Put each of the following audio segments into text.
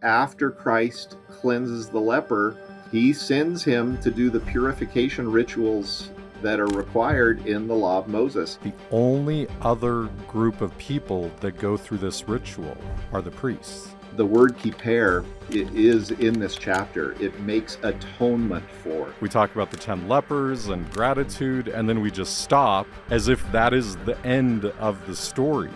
after Christ cleanses the leper, he sends him to do the purification rituals that are required in the law of Moses. The only other group of people that go through this ritual are the priests. The word kippur is in this chapter. It makes atonement for. We talk about the 10 lepers and gratitude, and then we just stop as if that is the end of the story.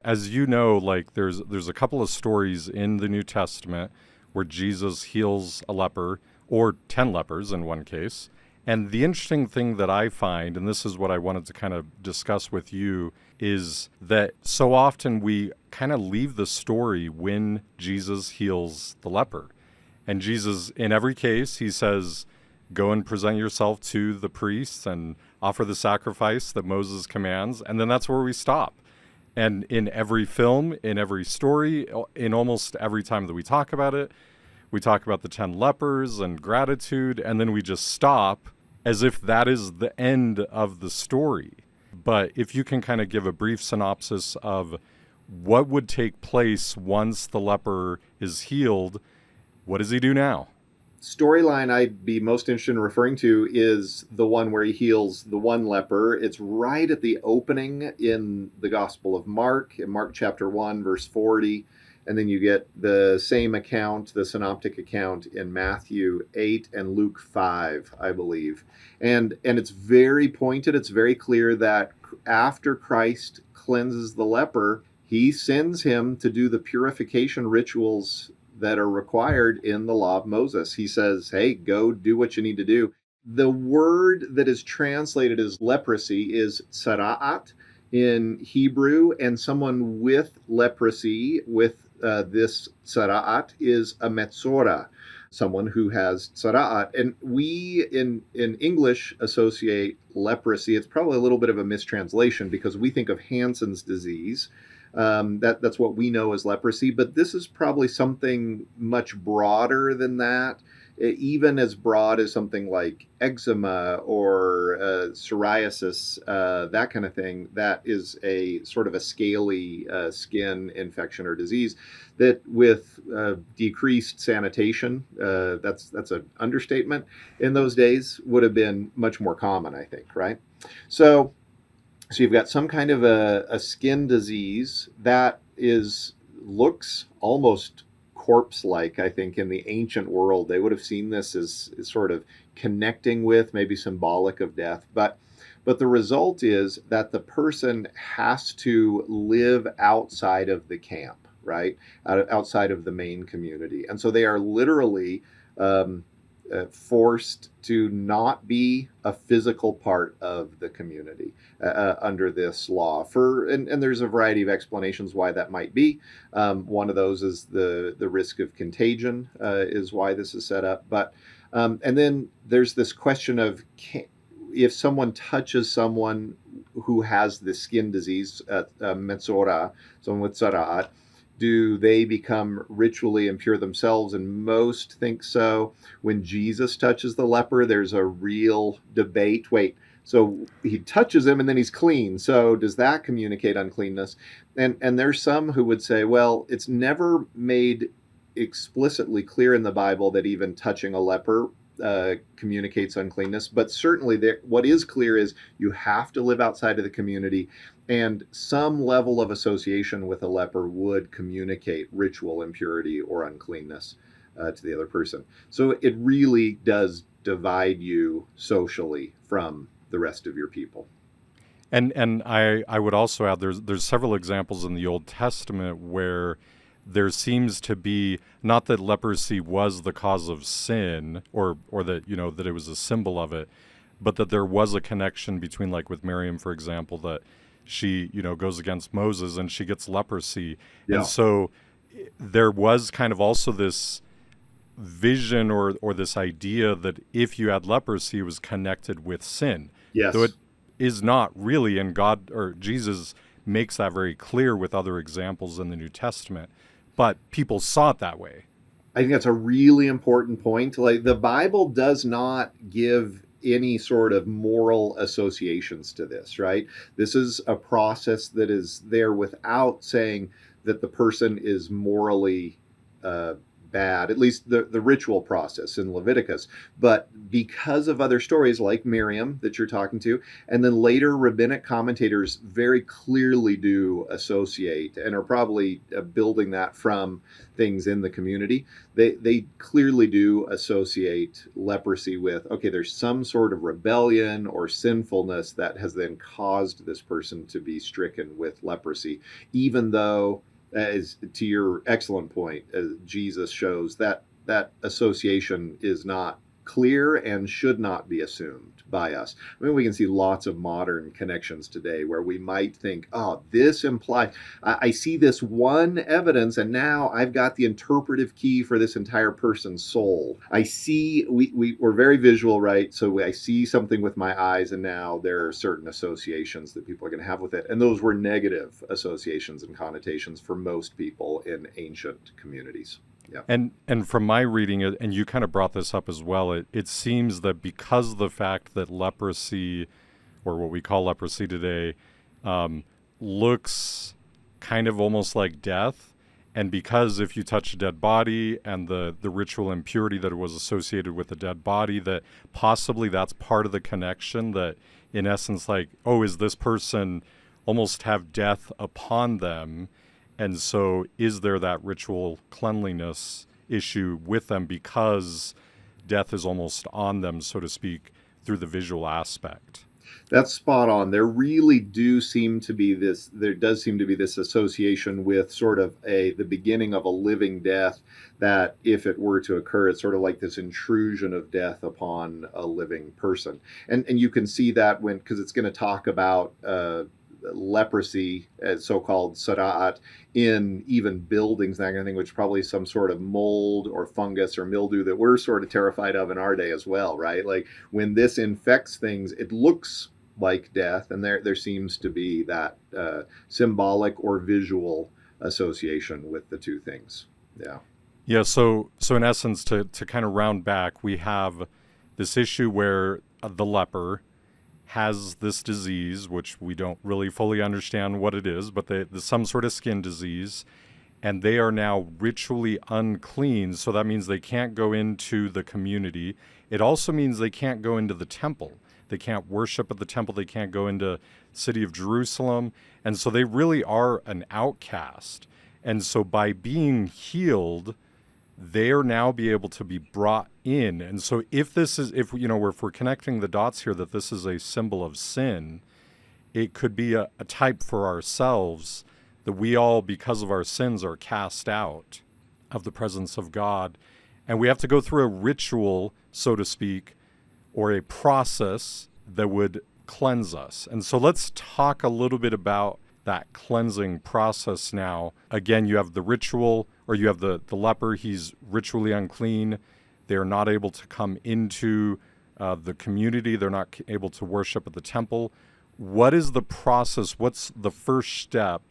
As you know, like there's a couple of stories in the New Testament where Jesus heals a leper, or 10 lepers in one case. And the interesting thing that I find, and this is what I wanted to kind of discuss with you, is that so often we kind of leave the story when Jesus heals the leper. And Jesus, in every case, he says, go and present yourself to the priests and offer the sacrifice that Moses commands. And then that's where we stop. And in every film, in every story, in almost every time that we talk about it, we talk about the 10 lepers and gratitude, and then we just stop as if that is the end of the story. But if you can kind of give a brief synopsis of what would take place once the leper is healed, what does he do now? Storyline I'd be most interested in referring to is the one where he heals the one leper. It's right at the opening in the Gospel of Mark, in Mark chapter 1, verse 40. And then you get the same account, the synoptic account, in Matthew 8 and Luke 5, I believe. And it's very pointed. It's very clear that after Christ cleanses the leper, he sends him to do the purification rituals that are required in the law of Moses. He says, hey, go do what you need to do. The word that is translated as leprosy is sara'at in Hebrew, and someone with leprosy, with this sara'at, is a metzora, someone who has sara'at. And we in English associate leprosy. It's probably a little bit of a mistranslation because we think of Hansen's disease. That's what we know as leprosy, but this is probably something much broader than that, even as broad as something like eczema or psoriasis, that kind of thing. That is a sort of a scaly skin infection or disease that, with decreased sanitation, that's an understatement, in those days would have been much more common, I think, right? So you've got some kind of a skin disease that looks almost corpse-like, I think, in the ancient world. They would have seen this as sort of connecting with, maybe symbolic of death. But the result is that the person has to live outside of the camp, right? Outside of the main community. And so they are literally forced to not be a physical part of the community under this law. And there's a variety of explanations why that might be. One of those is the risk of contagion is why this is set up. But and then there's this question of if someone touches someone who has the skin disease, metzora, someone with tzara'at, do they become ritually impure themselves? And most think so. When Jesus touches the leper, there's a real debate. Wait, so he touches him and then he's clean. So does that communicate uncleanness? And there's some who would say, well, it's never made explicitly clear in the Bible that even touching a leper communicates uncleanness. But certainly what is clear is you have to live outside of the community, and some level of association with a leper would communicate ritual impurity or uncleanness to the other person. So it really does divide you socially from the rest of your people. And I would also add there's several examples in the Old Testament where there seems to be, not that leprosy was the cause of sin or that, that it was a symbol of it, but that there was a connection between, like with Miriam, for example, that she, goes against Moses and she gets leprosy. Yeah. And so there was kind of also this vision or this idea that if you had leprosy, it was connected with sin. Yes. Though it is not really, and God or Jesus makes that very clear with other examples in the New Testament. But people saw it that way. I think that's a really important point. Like, the Bible does not give any sort of moral associations to this, right? This is a process that is there without saying that the person is morally bad, at least the ritual process in Leviticus. But because of other stories like Miriam that you're talking to, and then later rabbinic commentators very clearly do associate and are probably building that from things in the community. They clearly do associate leprosy with, okay, there's some sort of rebellion or sinfulness that has then caused this person to be stricken with leprosy, even though, as to your excellent point, as Jesus shows, that association is not clear and should not be assumed by us. I mean, we can see lots of modern connections today where we might think, oh, this implies, I see this one evidence and now I've got the interpretive key for this entire person's soul. I see, we're very visual, right? So I see something with my eyes and now there are certain associations that people are going to have with it. And those were negative associations and connotations for most people in ancient communities. Yeah. And from my reading, and you kind of brought this up as well, it seems that because of the fact that leprosy, or what we call leprosy today, looks kind of almost like death, and because if you touch a dead body and the ritual impurity that was associated with the dead body, that possibly that's part of the connection, that in essence, like, oh, is this person almost have death upon them? And so is there that ritual cleanliness issue with them because death is almost on them, so to speak, through the visual aspect? That's spot on. There does seem to be this association with sort of the beginning of a living death, that if it were to occur, it's sort of like this intrusion of death upon a living person. And you can see that because it's going to talk about leprosy, so-called sara'at, in even buildings, that kind of thing, which is probably some sort of mold or fungus or mildew that we're sort of terrified of in our day as well, right? Like when this infects things, it looks like death, and there seems to be that symbolic or visual association with the two things. Yeah. Yeah, so in essence, to kind of round back, we have this issue where the leper has this disease, which we don't really fully understand what it is, but there's some sort of skin disease, and they are now ritually unclean, so that means they can't go into the community. It also means they can't go into the temple. They can't worship at the temple. They can't go into the city of Jerusalem, and so they really are an outcast. And so by being healed, they are now be able to be brought in. And so if we're connecting the dots here, that this is a symbol of sin, it could be a type for ourselves, that we all, because of our sins, are cast out of the presence of God. And we have to go through a ritual, so to speak, or a process that would cleanse us. And so let's talk a little bit about that cleansing process now. Again, you have the ritual, or you have the leper. He's ritually unclean. They are not able to come into the community. They're not able to worship at the temple. What is the process? What's the first step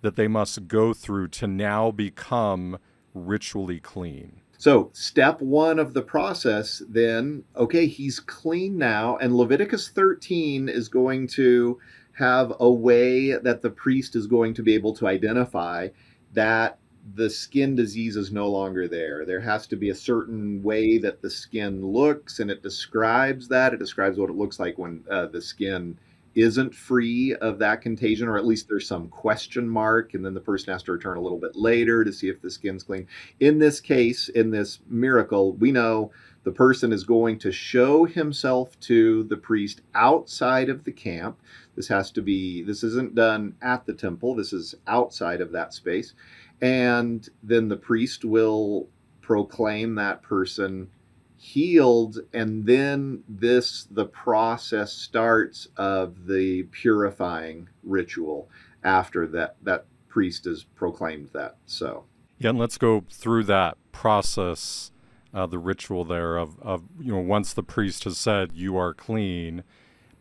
that they must go through to now become ritually clean? So step one of the process then, okay, he's clean now, and Leviticus 13 is going to have a way that the priest is going to be able to identify that the skin disease is no longer there. There has to be a certain way that the skin looks, and it describes that. It describes what it looks like when the skin isn't free of that contagion, or at least there's some question mark, and then the person has to return a little bit later to see if the skin's clean. In this case, in this miracle, we know the person is going to show himself to the priest outside of the camp. This isn't done at the temple. This is outside of that space. And then the priest will proclaim that person healed, and then the process starts of the purifying ritual after that priest has proclaimed that. So yeah, and let's go through that process, the ritual there of once the priest has said you are clean,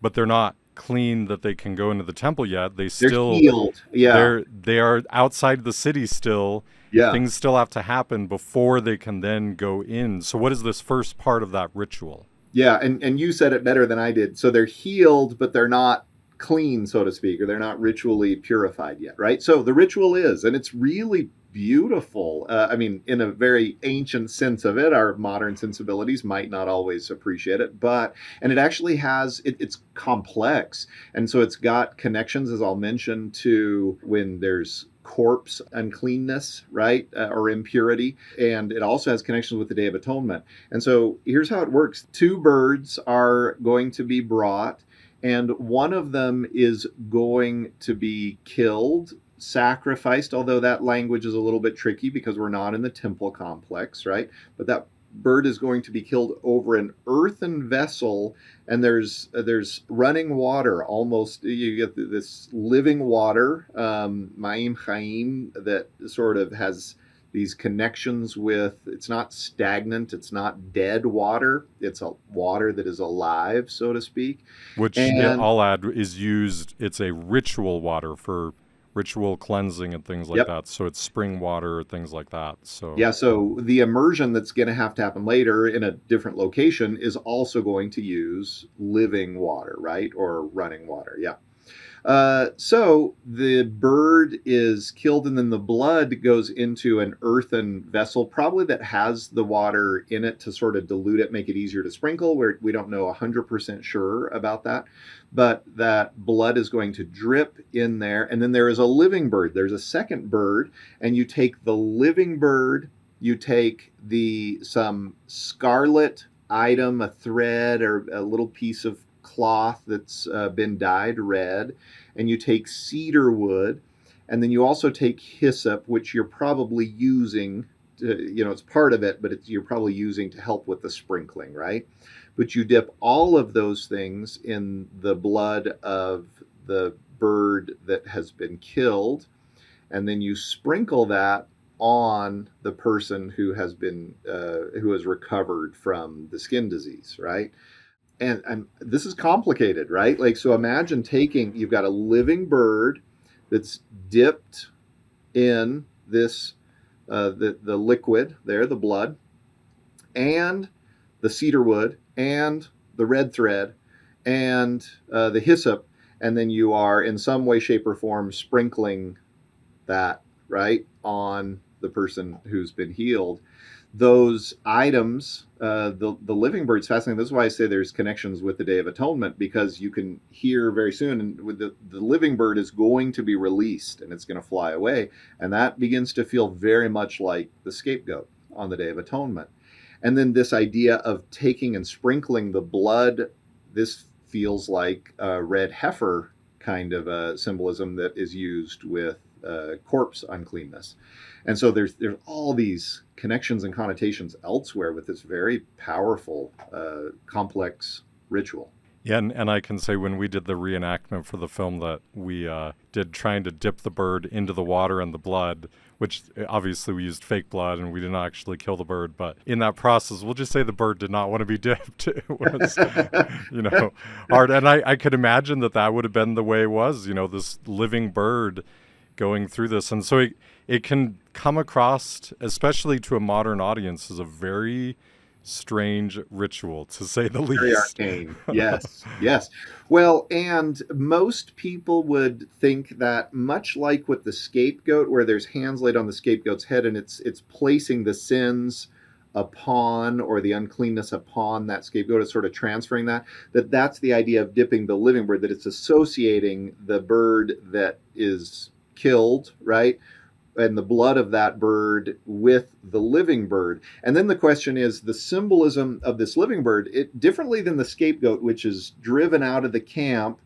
but they're not clean that they can go into the temple yet. They're healed. Yeah, they are outside the city still. Yeah. Things still have to happen before they can then go in. So what is this first part of that ritual? Yeah, and you said it better than I did. So they're healed, but they're not clean, so to speak, or they're not ritually purified yet, right? So the ritual is, and it's really beautiful. I mean, in a very ancient sense of it, our modern sensibilities might not always appreciate it, and it actually it's complex. And so it's got connections, as I'll mention, to when there's corpse uncleanness, right, or impurity. And it also has connections with the Day of Atonement. And so here's how it works. 2 birds are going to be brought, and one of them is going to be killed, sacrificed, although that language is a little bit tricky because we're not in the temple complex, right? But that bird is going to be killed over an earthen vessel, and there's running water, almost, you get this living water, ma'im chaim, that sort of has these connections with, it's not stagnant, it's not dead water, it's a water that is alive, so to speak. Which, And I'll add, is used, it's a ritual water for ritual cleansing and things like yep. that. So it's spring water, things like that. So Yeah, so the immersion that's going to happen later in a different location is also going to use living water, right? Or running water, yeah. So the bird is killed, and then the blood goes into an earthen vessel, probably that has the water in it to sort of dilute it, make it easier to sprinkle. We don't know 100% sure about that, but that blood is going to drip in there. And then there is a living bird. There's a second bird, and you take the living bird, you take some scarlet item, a thread or a little piece of cloth that's been dyed red, and you take cedar wood, and then you also take hyssop, which you're probably using to, it's part of it, but you're probably using to help with the sprinkling, right? But you dip all of those things in the blood of the bird that has been killed, and then you sprinkle that on the person who has recovered from the skin disease, right? And this is complicated, right? Like, so imagine you've got a living bird that's dipped in this, the liquid there, the blood, and the cedar wood, and the red thread, and the hyssop, and then you are in some way, shape, or form sprinkling that, right, on the person who's been healed. Those items, the living bird's fascinating. This is why I say there's connections with the Day of Atonement, because you can hear very soon, and with the living bird is going to be released, and it's going to fly away, and that begins to feel very much like the scapegoat on the Day of Atonement. And then this idea of taking and sprinkling the blood, this feels like a red heifer kind of a symbolism that is used with corpse uncleanness. And so there's all these connections and connotations elsewhere with this very powerful, complex ritual. Yeah, and I can say when we did the reenactment for the film that we did, trying to dip the bird into the water and the blood, which obviously we used fake blood and we didn't actually kill the bird, but in that process, we'll just say the bird did not want to be dipped. It was, hard. And I could imagine that would have been the way it was, this living bird going through this. And so it can come across, especially to a modern audience, as a very strange ritual, to say the least. Very arcane. Yes. Well, and most people would think that, much like with the scapegoat, where there's hands laid on the scapegoat's head and it's placing the sins upon, or the uncleanness upon that scapegoat, is sort of transferring that's the idea of dipping the living bird, that it's associating the bird that is killed, right, and the blood of that bird with the living bird. And then the question is, the symbolism of this living bird, it differently than the scapegoat, which is driven out of the camp,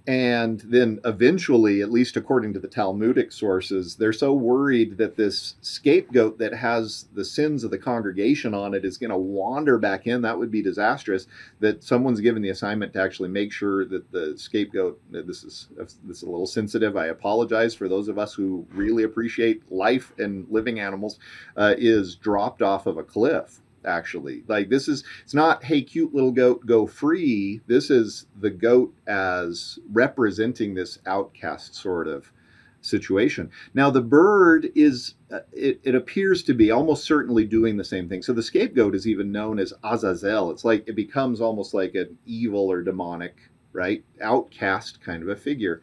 and then eventually, at least according to the Talmudic sources, they're so worried that this scapegoat that has the sins of the congregation on it is going to wander back in. That would be disastrous. That someone's given the assignment to actually make sure that the scapegoat, this is a little sensitive, I apologize for those of us who really appreciate life and living animals, is dropped off of a cliff. Actually, like, it's not, hey, cute little goat, go free. This is the goat as representing this outcast sort of situation. Now, the bird is, it appears to be almost certainly doing the same thing. So the scapegoat is even known as Azazel. It's like, it becomes almost like an evil or demonic right? Outcast kind of a figure.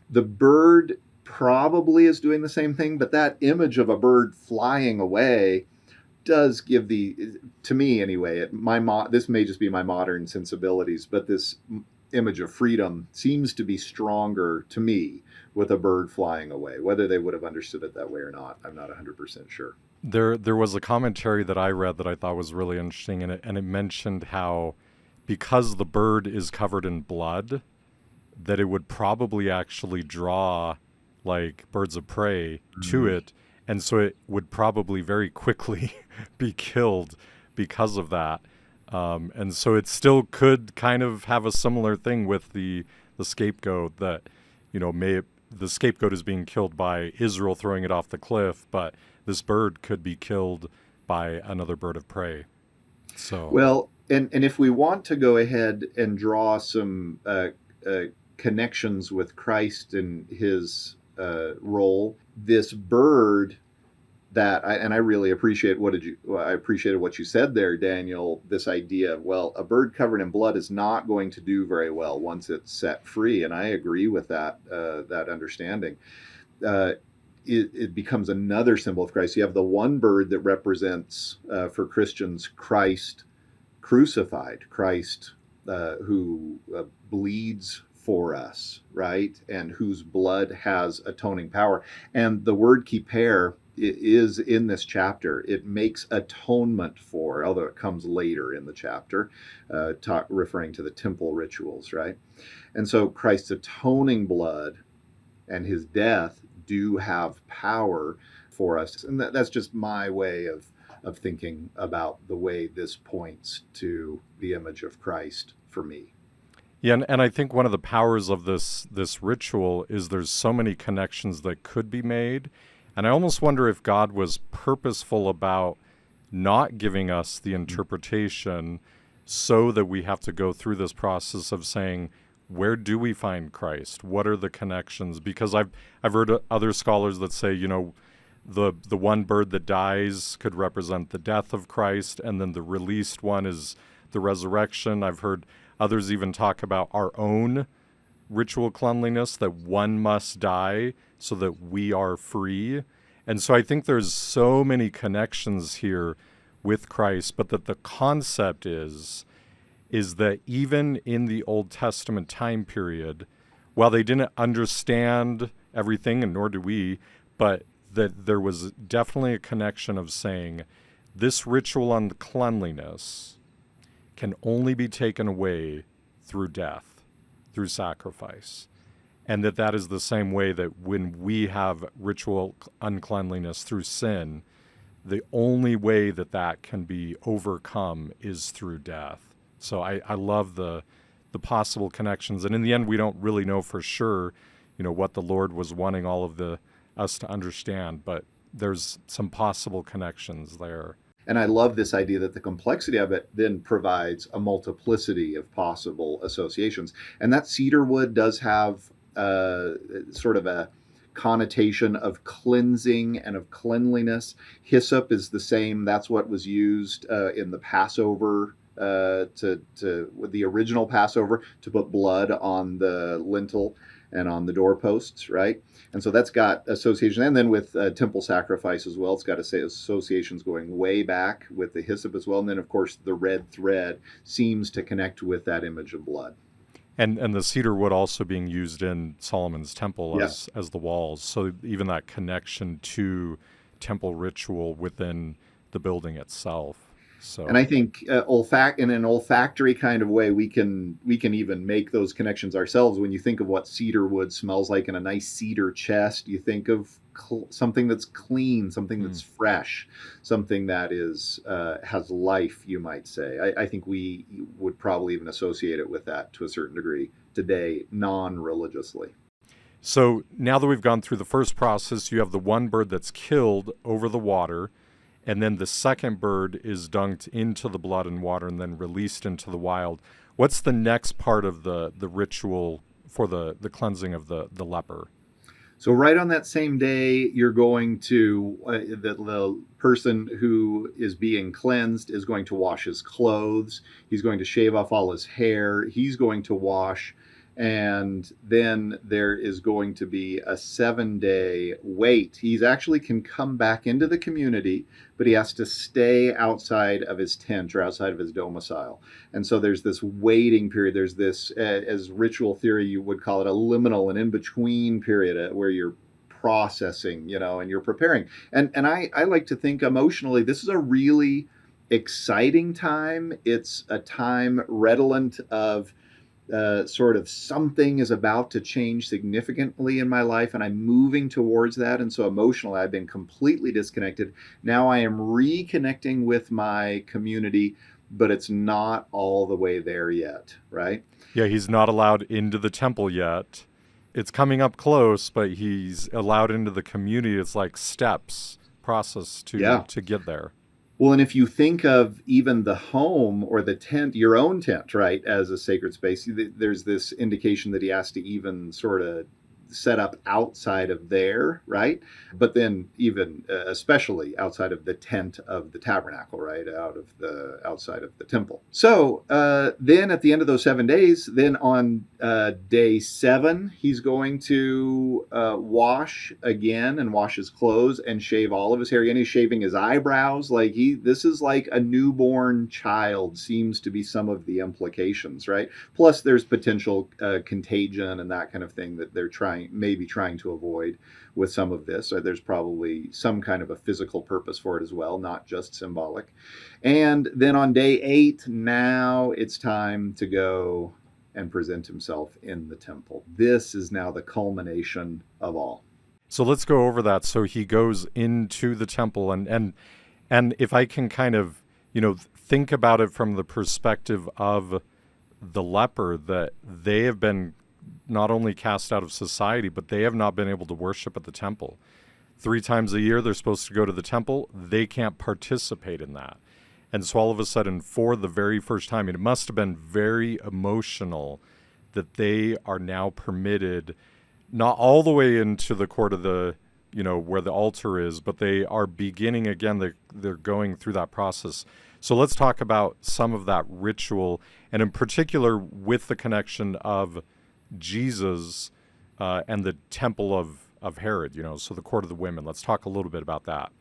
The bird probably is doing the same thing, but that image of a bird flying away does give to me anyway, this may just be my modern sensibilities, but this image of freedom seems to be stronger to me with a bird flying away. Whether they would have understood it that way or not, I'm not 100% sure. There was a commentary that I read that I thought was really interesting, and it mentioned how because the bird is covered in blood, that it would probably actually draw like birds of prey to it, and so it would probably very quickly be killed because of that. And so it still could kind of have a similar thing with the scapegoat that, the scapegoat is being killed by Israel throwing it off the cliff, but this bird could be killed by another bird of prey. So well, and if we want to go ahead and draw some connections with Christ and his role, this bird I really appreciate I appreciated what you said there, Daniel. This idea of, well, a bird covered in blood is not going to do very well once it's set free, and I agree with that understanding. It becomes another symbol of Christ. You have the one bird that represents for Christians Christ crucified, Christ who bleeds for us, right, and whose blood has atoning power. And the word kippur is in this chapter. It makes atonement for, although it comes later in the chapter, referring to the temple rituals, right? And so Christ's atoning blood and his death do have power for us. And that's just my way of thinking about the way this points to the image of Christ for me. yeah, and I think one of the powers of this ritual is there's so many connections that could be made. And I almost wonder if God was purposeful about not giving us the interpretation so that we have to go through this process of saying, where do we find Christ? What are the connections? Because I've heard other scholars that say, the one bird that dies could represent the death of Christ, and then the released one is the resurrection. I've heard others even talk about our own ritual cleanliness, that one must die so that we are free. And so I think there's so many connections here with Christ, but that the concept is that even in the Old Testament time period, while they didn't understand everything, and nor do we, but that there was definitely a connection of saying this ritual on cleanliness can only be taken away through death, through sacrifice. And that is the same way that when we have ritual uncleanliness through sin, the only way that can be overcome is through death. So I love the possible connections. And in the end, we don't really know for sure, what the Lord was wanting all of us to understand, but there's some possible connections there. And I love this idea that the complexity of it then provides a multiplicity of possible associations. And that cedar wood does have sort of a connotation of cleansing and of cleanliness. Hyssop is the same. That's what was used in the Passover, with the original Passover, to put blood on the lintel and on the doorposts, right? And so that's got association. And then with temple sacrifice as well, it's got associations going way back with the hyssop as well. And then, of course, the red thread seems to connect with that image of blood. And the cedar wood also being used in Solomon's temple as the walls. So even that connection to temple ritual within the building itself. So, and I think in an olfactory kind of way, we can even make those connections ourselves. When you think of what cedar wood smells like in a nice cedar chest, you think of something that's clean, something that's fresh, something that is has life, you might say. I think we would probably even associate it with that to a certain degree today, non-religiously. So now that we've gone through the first process, you have the one bird that's killed over the water, and then the second bird is dunked into the blood and water and then released into the wild. What's the next part of the ritual for the cleansing of the leper? So right on that same day, you're going to, the person who is being cleansed is going to wash his clothes. He's going to shave off all his hair. He's going to wash And then there is going to be a 7-day wait. He's actually can come back into the community, but he has to stay outside of his tent or outside of his domicile. And so there's this waiting period. There's this, as ritual theory, you would call it a liminal, an in-between period where you're processing, and you're preparing. And I like to think emotionally, this is a really exciting time. It's a time redolent of sort of something is about to change significantly in my life, and I'm moving towards that. And so emotionally, I've been completely disconnected. Now I am reconnecting with my community, but it's not all the way there yet, right? Yeah, he's not allowed into the temple yet. It's coming up close, but he's allowed into the community. It's like steps process to get there. Well, and if you think of even the home or the tent, your own tent, right, as a sacred space, there's this indication that he has to even sort of set up outside of there, right? But then even especially outside of the tent of the tabernacle, right? Outside of the temple. So then at the end of those 7 days, then on day 7, he's going to wash again and wash his clothes and shave all of his hair. Again, he's shaving his eyebrows. This is like a newborn child, seems to be some of the implications, right? Plus there's potential contagion and that kind of thing that they're maybe trying to avoid with some of this. Or there's probably some kind of a physical purpose for it as well, not just symbolic. And then on day 8, now it's time to go and present himself in the temple. This is now the culmination of all. So let's go over that. So he goes into the temple, and if I can kind of, think about it from the perspective of the leper, that they have been not only cast out of society, but they have not been able to worship at the temple. 3 times a year they're supposed to go to the temple. They can't participate in that. And so all of a sudden, for the very first time, it must have been very emotional that they are now permitted, not all the way into the court of the, where the altar is, but they are beginning again, they're going through that process. So let's talk about some of that ritual, and in particular with the connection of Jesus and the temple of Herod, so the court of the women. Let's talk a little bit about that.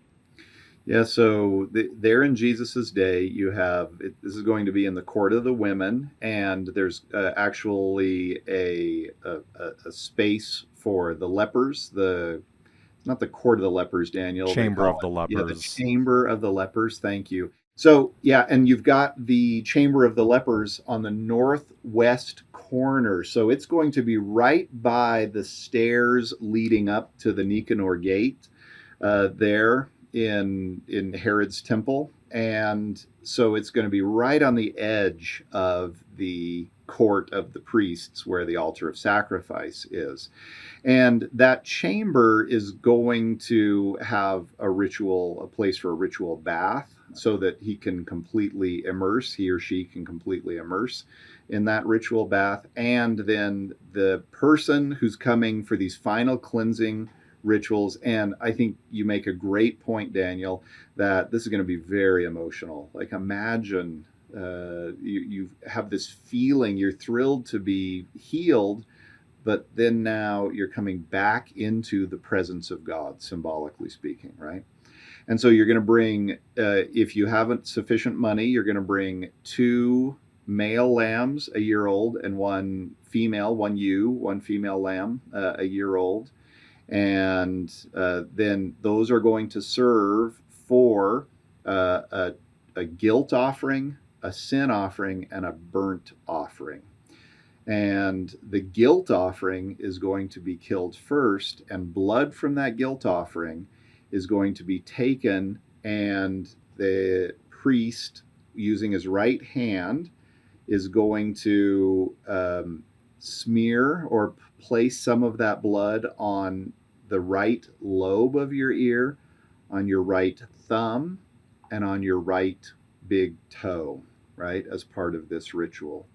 Yeah, so there in Jesus's day, you have, this is going to be in the court of the women, and there's actually a space for the lepers, not the court of the lepers, Daniel. Chamber of the lepers. Yeah, the chamber of the lepers, thank you. So, yeah, and you've got the chamber of the lepers on the northwest corner. So it's going to be right by the stairs leading up to the Nicanor gate there in Herod's temple. And so it's going to be right on the edge of the court of the priests where the altar of sacrifice is. And that chamber is going to have a place for a ritual bath, so that he or she can completely immerse in that ritual bath. And then the person who's coming for these final cleansing rituals, and I think you make a great point, Daniel, that this is going to be very emotional. Like, imagine you have this feeling, you're thrilled to be healed, but then now you're coming back into the presence of God, symbolically speaking, right? And so you're going to bring, if you haven't sufficient money, you're going to bring 2 male lambs a year old and one female lamb a year old. And then those are going to serve for a guilt offering, a sin offering, and a burnt offering. And the guilt offering is going to be killed first, and blood from that guilt offering is going to be taken, and the priest, using his right hand, is going to smear or place some of that blood on the right lobe of your ear, on your right thumb, and on your right big toe, right, as part of this ritual.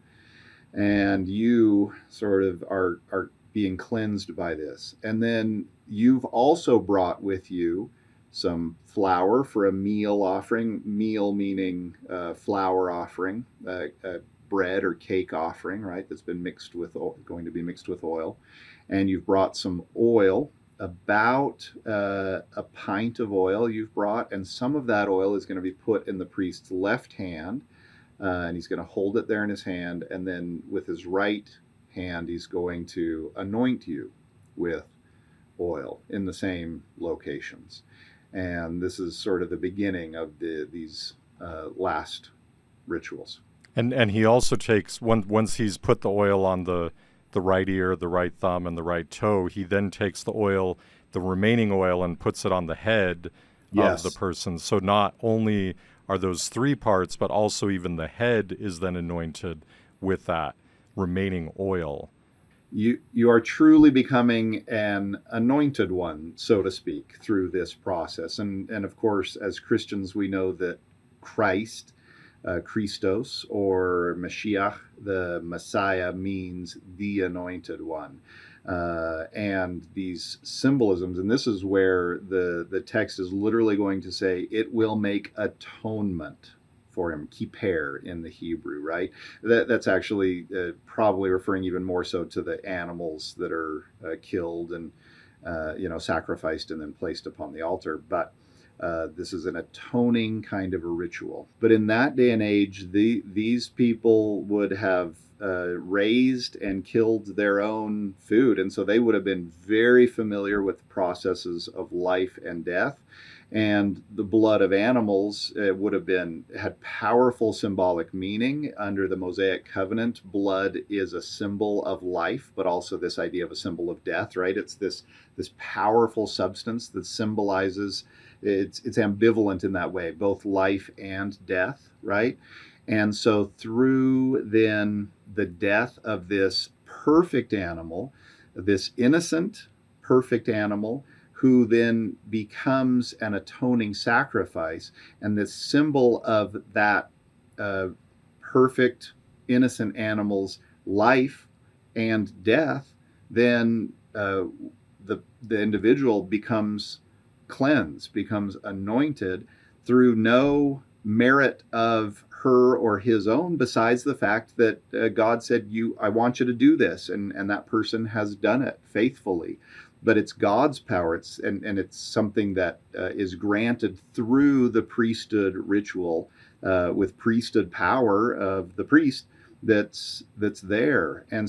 And you sort of are being cleansed by this. And then you've also brought with you some flour for a meal offering, meal meaning flour offering, bread or cake offering, right, that's been mixed with going to be mixed with oil, and you've brought some oil, about a pint of oil you've brought, and some of that oil is going to be put in the priest's left hand, and he's going to hold it there in his hand, and then with his right hand he's going to anoint you with oil in the same locations. And this is sort of the beginning of these last rituals. And he also takes, once he's put the oil on the right ear, the right thumb, and the right toe, he then takes the oil, the remaining oil, and puts it on the head Yes. of the person. So not only are those three parts, but also even the head is then anointed with that remaining oil. You are truly becoming an anointed one, so to speak, through this process. And of course, as Christians, we know that Christ, Christos, or Mashiach, the Messiah, means the anointed one. And these symbolisms, and this is where the text is literally going to say, it will make atonement for him, kippur in the Hebrew, right? That's actually probably referring even more so to the animals that are killed and sacrificed and then placed upon the altar. But this is an atoning kind of a ritual. But in that day and age, these people would have raised and killed their own food, and so they would have been very familiar with the processes of life and death. And the blood of animals would have had powerful symbolic meaning under the Mosaic covenant. Blood is a symbol of life, but also this idea of a symbol of death, right? It's this powerful substance that symbolizes, it's ambivalent in that way, both life and death, right? And so through then the death of this perfect animal, this innocent, perfect animal, who then becomes an atoning sacrifice, and the symbol of that perfect, innocent animal's life and death, then the individual becomes cleansed, becomes anointed through no merit of her or his own, besides the fact that God said, I want you to do this, and that person has done it faithfully. But it's God's power, and it's something that is granted through the priesthood ritual, with priesthood power of the priest that's there. And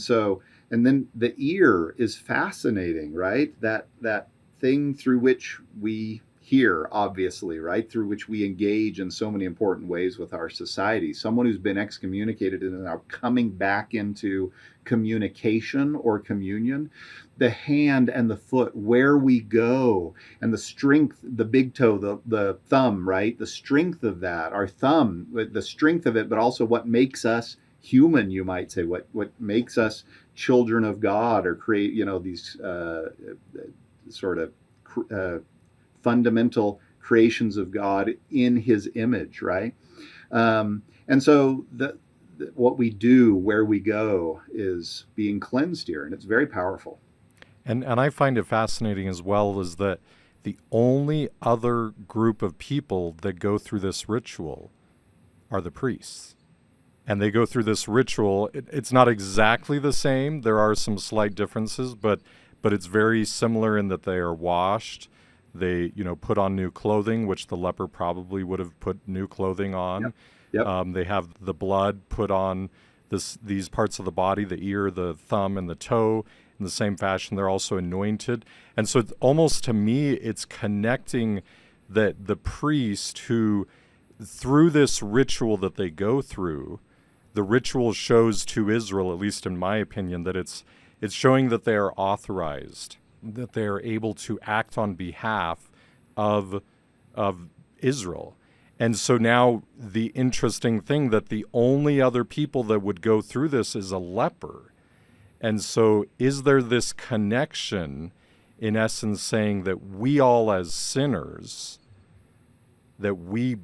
then the ear is fascinating, right? That thing through which we hear, obviously, right? Through which we engage in so many important ways with our society. Someone who's been excommunicated and now coming back into communication or communion. The hand and the foot, where we go, and the strength, the big toe, the thumb, right? The strength of that, our thumb, the strength of it, but also what makes us human, you might say, what makes us children of God, or create, these sort of fundamental creations of God in his image, right? And so what we do, where we go, is being cleansed here, and it's very powerful. And I find it fascinating as well is that the only other group of people that go through this ritual are the priests. And they go through this ritual. It's not exactly the same. There are some slight differences, but it's very similar in that they are washed. They, put on new clothing, which the leper probably would have put new clothing on. Yep. They have the blood put on these parts of the body, the ear, the thumb, and the toe. In the same fashion, they're also anointed. And so almost to me, it's connecting that the priest who, through this ritual that they go through, the ritual shows to Israel, at least in my opinion, that it's showing that they are authorized, that they are able to act on behalf of Israel. And so now the interesting thing that the only other people that would go through this is a leper. And so is there this connection, in essence, saying that we all as sinners, that we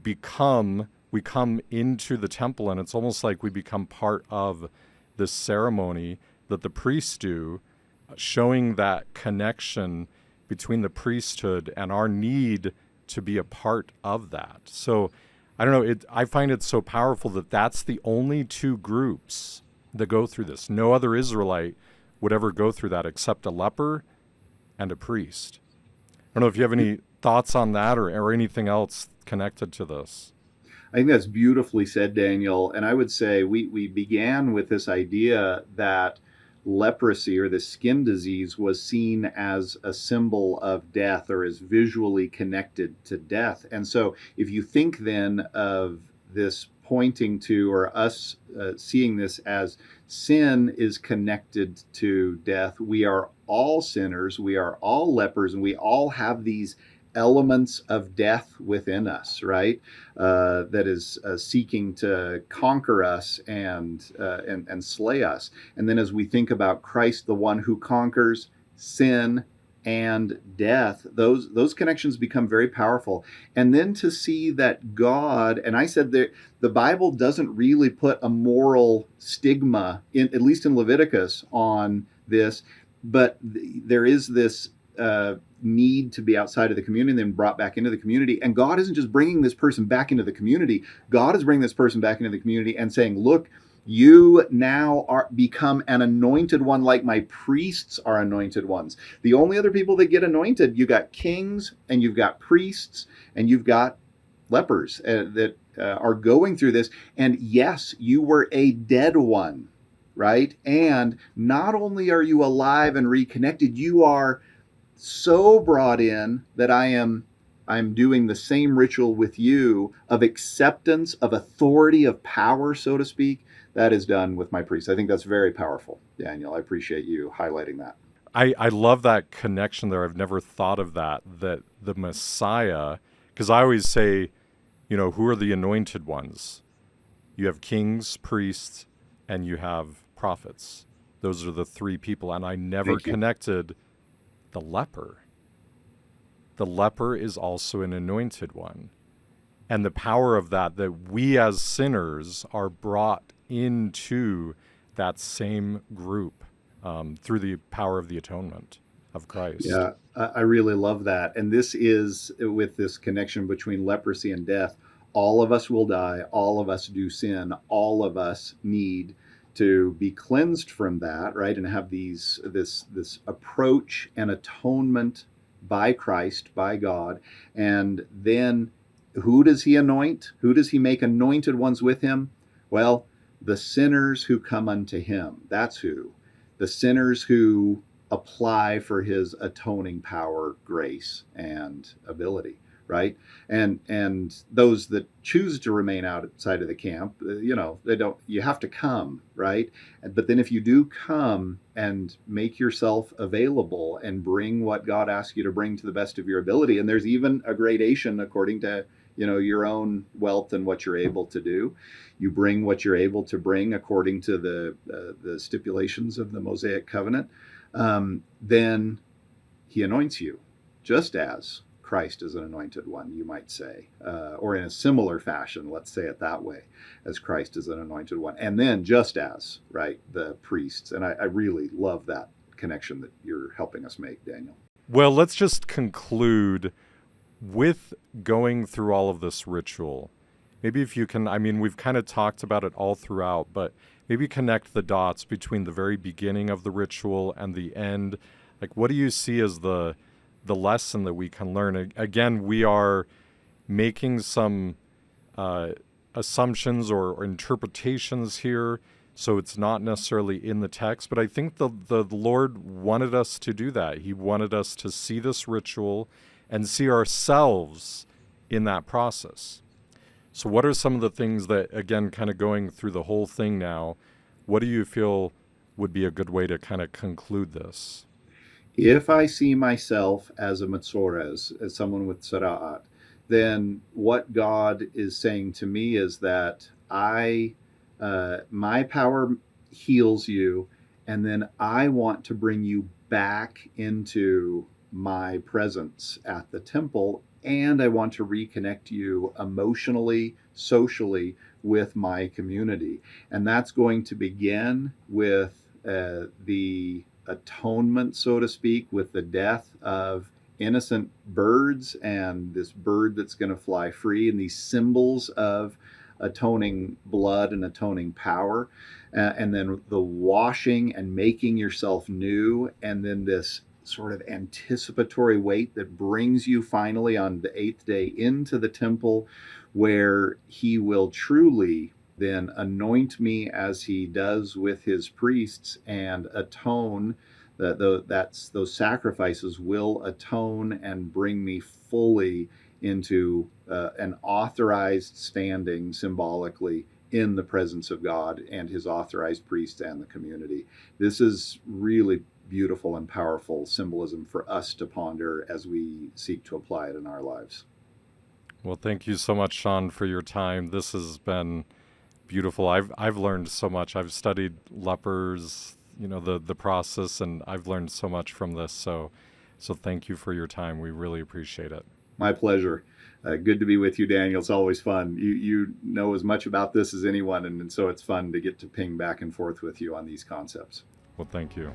come into the temple, and it's almost like we become part of this ceremony that the priests do, showing that connection between the priesthood and our need to be a part of that. So I don't know. I find it so powerful that that's the only two groups that go through this. No other Israelite would ever go through that except a leper and a priest. I don't know if you have any thoughts on that or anything else connected to this. I think that's beautifully said, Daniel. And I would say we began with this idea that leprosy or the skin disease was seen as a symbol of death or is visually connected to death. And so if you think then of this pointing to, or us seeing this as sin is connected to death, we are all sinners, we are all lepers, and we all have these elements of death within us, right? That is seeking to conquer us and slay us. And then as we think about Christ, the one who conquers sin and death, those connections become very powerful. And then to see that God, and I said that the Bible doesn't really put a moral stigma, at least in Leviticus, on this, but there is this need to be outside of the community and then brought back into the community. And God isn't just bringing this person back into the community. God is bringing this person back into the community and saying, look, you now are become an anointed one like my priests are anointed ones. The only other people that get anointed, you got kings and you've got priests and you've got lepers that are going through this. And yes, you were a dead one, right? And not only are you alive and reconnected, you are so brought in that I'm doing the same ritual with you of acceptance, of authority, of power, so to speak. That is done with my priest. I think that's very powerful, Daniel. I appreciate you highlighting that. I love that connection there. I've never thought of that the Messiah, because I always say, who are the anointed ones? You have kings, priests, and you have prophets. Those are the three people. And I never connected the leper. The leper is also an anointed one. And the power of that we as sinners are brought into that same group through the power of the atonement of Christ. Yeah, I really love that. And this is with this connection between leprosy and death. All of us will die. All of us do sin. All of us need to be cleansed from that, right? And have this approach and atonement by Christ, by God. And then who does he anoint? Who does he make anointed ones with him? Well, the sinners who come unto him. That's who. The sinners who apply for his atoning power, grace, and ability, right? And those that choose to remain outside of the camp, they don't, you have to come, right? But then if you do come and make yourself available and bring what God asks you to bring to the best of your ability, and there's even a gradation according to your own wealth and what you're able to do. You bring what you're able to bring according to the stipulations of the Mosaic covenant. Then he anoints you, just as Christ is an anointed one, you might say, or in a similar fashion, let's say it that way, as Christ is an anointed one. And then just as, right, the priests. And I really love that connection that you're helping us make, Daniel. Well, let's just conclude with going through all of this ritual. Maybe if you can, we've kind of talked about it all throughout, but maybe connect the dots between the very beginning of the ritual and the end. Like, what do you see as the lesson that we can learn? Again, we are making some assumptions or interpretations here, so it's not necessarily in the text, but I think the Lord wanted us to do that. He wanted us to see this ritual and see ourselves in that process. So what are some of the things that, again, kind of going through the whole thing now, what do you feel would be a good way to kind of conclude this? If I see myself as a Matzores, as someone with Tzara'at, then what God is saying to me is that my power heals you, and then I want to bring you back into my presence at the temple, and I want to reconnect you emotionally, socially with my community. And that's going to begin with the atonement, so to speak, with the death of innocent birds and this bird that's going to fly free, and these symbols of atoning blood and atoning power, and then the washing and making yourself new, and then this sort of anticipatory wait that brings you finally on the eighth day into the temple, where he will truly then anoint me as he does with his priests and atone. Those sacrifices will atone and bring me fully into an authorized standing symbolically in the presence of God and his authorized priests and the community. This is really beautiful and powerful symbolism for us to ponder as we seek to apply it in our lives. Well, thank you so much, Shon, for your time. This has been beautiful. I've learned so much. I've studied lepers, the process, and I've learned so much from this. So thank you for your time. We really appreciate it. My pleasure. Good to be with you, Daniel. It's always fun. You know as much about this as anyone, and so it's fun to get to ping back and forth with you on these concepts. Well, thank you.